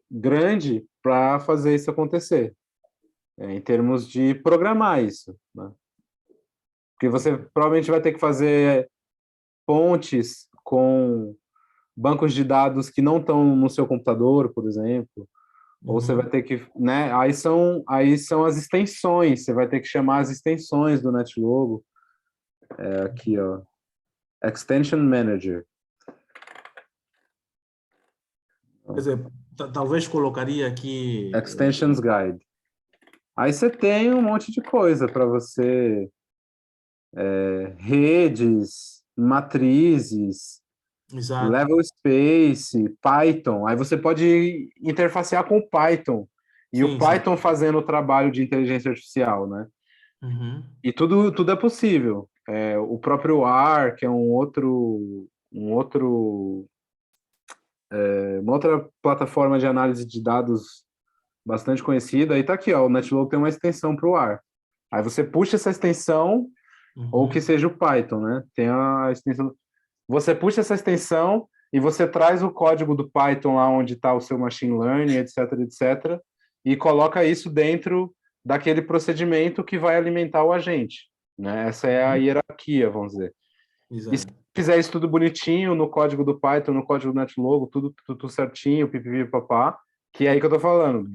grande para fazer isso acontecer, em termos de programar isso, né? Porque você provavelmente vai ter que fazer pontes com bancos de dados que não estão no seu computador, por exemplo, ou você vai ter que, né? Aí são as extensões. Você vai ter que chamar as extensões do NetLogo. Aqui, ó, Extension Manager. Quer dizer, talvez colocaria aqui. Extensions Guide. Aí você tem um monte de coisa para você, redes, matrizes, Exato. Level Space, Python. Aí você pode interfacear com o Python. E o Sim, sim. Python fazendo o trabalho de inteligência artificial, né? Uhum. E tudo é possível. O próprio R, que é uma outra plataforma de análise de dados bastante conhecida. Aí tá aqui, ó, o NetLogo tem uma extensão para o R. Aí você puxa essa extensão, ou que Uhum. seja o Python, né? Tem a extensão. Você puxa essa extensão e você traz o código do Python lá onde está o seu machine learning, etc, etc, e coloca isso dentro daquele procedimento que vai alimentar o agente, né? Essa é a hierarquia, vamos dizer. E se Exato. fizer isso tudo bonitinho no código do Python, no código do NetLogo, tudo certinho, pipipi, papá, que é aí que eu tô falando,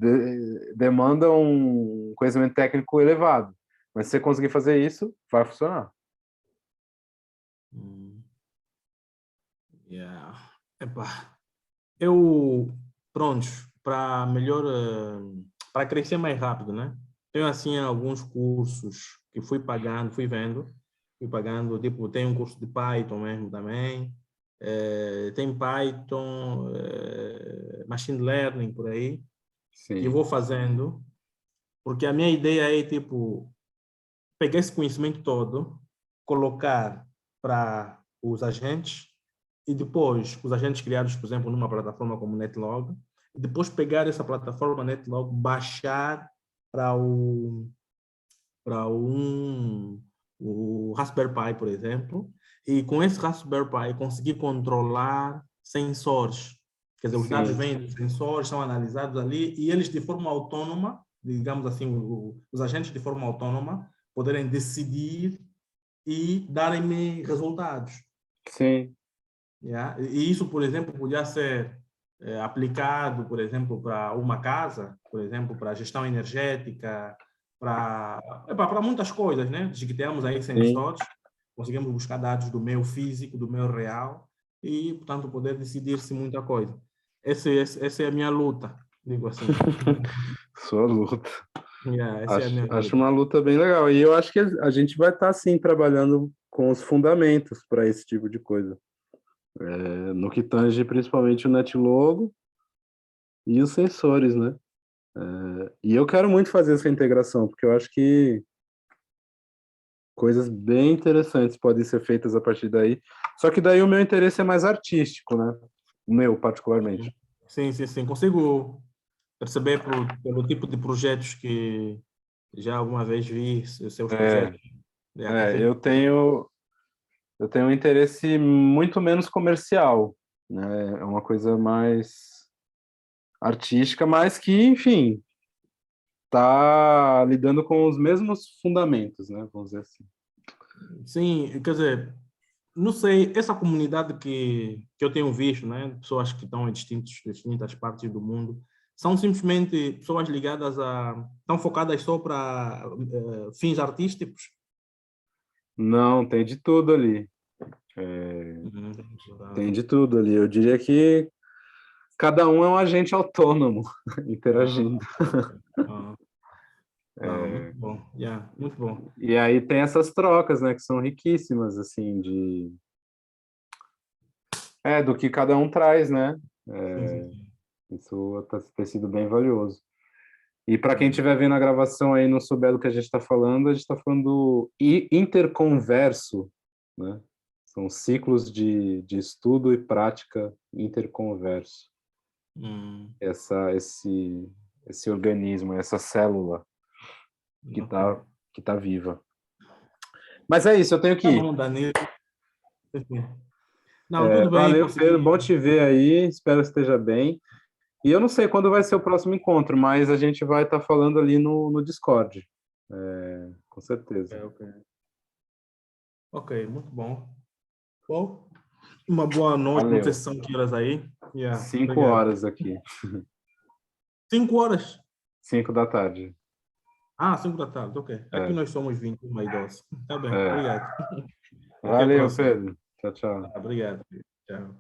demanda um conhecimento técnico elevado. Mas se você conseguir fazer isso, vai funcionar. Hum. Yeah. Epá, eu, pronto, para melhor, para crescer mais rápido, né? Tenho, assim, alguns cursos que fui pagando, fui pagando, tipo, tem um curso de Python mesmo também, tem Python, Machine Learning por aí, que eu Sim, vou fazendo, porque a minha ideia é, tipo, pegar esse conhecimento todo, colocar para os agentes e depois os agentes criados, por exemplo, numa plataforma como Netlog, e depois pegar essa plataforma Netlog, baixar para o Raspberry Pi, por exemplo, e com esse Raspberry Pi conseguir controlar sensores. Quer dizer, os dados sim, vêm dos sensores, são analisados ali e eles de forma autônoma, digamos assim, os agentes de forma autônoma, poderem decidir e darem-me resultados. sim. Yeah? E isso, por exemplo, podia ser aplicado, por exemplo, para uma casa, por exemplo, para gestão energética, para muitas coisas, né? Desde que temos aí Sim. sensores, conseguimos buscar dados do meio físico, do meio real, e, portanto, poder decidir-se muita coisa. Essa é a minha luta, digo assim. Sua luta. Yeah, essa é a Acho, minha acho luta. uma luta bem legal. E eu acho que a gente vai estar, sim, trabalhando com os fundamentos para esse tipo de coisa. No que tange principalmente o NetLogo e os sensores, né? E eu quero muito fazer essa integração, porque eu acho que coisas bem interessantes podem ser feitas a partir daí. Só que daí o meu interesse é mais artístico, né? O meu, particularmente. Sim, sim, sim. Consigo perceber pelo tipo de projetos que já alguma vez vi, seus É, projetos. Yeah, é, consigo. eu tenho um interesse muito menos comercial, né? É uma coisa mais artística, mas que, enfim, está lidando com os mesmos fundamentos, né? Vamos dizer assim. Sim, quer dizer, não sei, essa comunidade que eu tenho visto, né, pessoas que estão em distintas partes do mundo, são simplesmente pessoas ligadas estão focadas só para fins artísticos. Não, tem de tudo ali. Uhum. Tem de tudo ali. Eu diria que cada um é um agente autônomo Ah, interagindo. ah, não, muito bom, yeah, muito bom. E aí tem essas trocas, né, que são riquíssimas, assim, do que cada um traz, né? Sim, sim, sim. Isso tem sido bem valioso. E para quem Hum. estiver vendo a gravação aí e não souber do que a gente está falando, a gente está falando do interconverso, né? São ciclos de estudo e prática interconverso. Hum. Esse organismo, essa célula que Ok. está que tá viva. Mas é isso, eu tenho que Tá ir. bom, Danilo. Sim. Não, tudo bem, Valeu, Pedro, bom consegui. te ver aí, espero que esteja bem. E eu não sei quando vai ser o próximo encontro, mas a gente vai estar falando ali no Discord, com Ok, certeza. ok. Ok, muito bom. Bom, uma boa noite, não sei Valeu. se são que horas aí. Yeah, 5 obrigado. horas aqui, 5 horas? 5 da tarde. Ah, 5 da tarde, ok. Aqui É, nós somos 21 e 12. Tá bem, é. obrigado. Até a Valeu, próxima. Pedro. Tchau, Tá, tchau. obrigado. Tchau.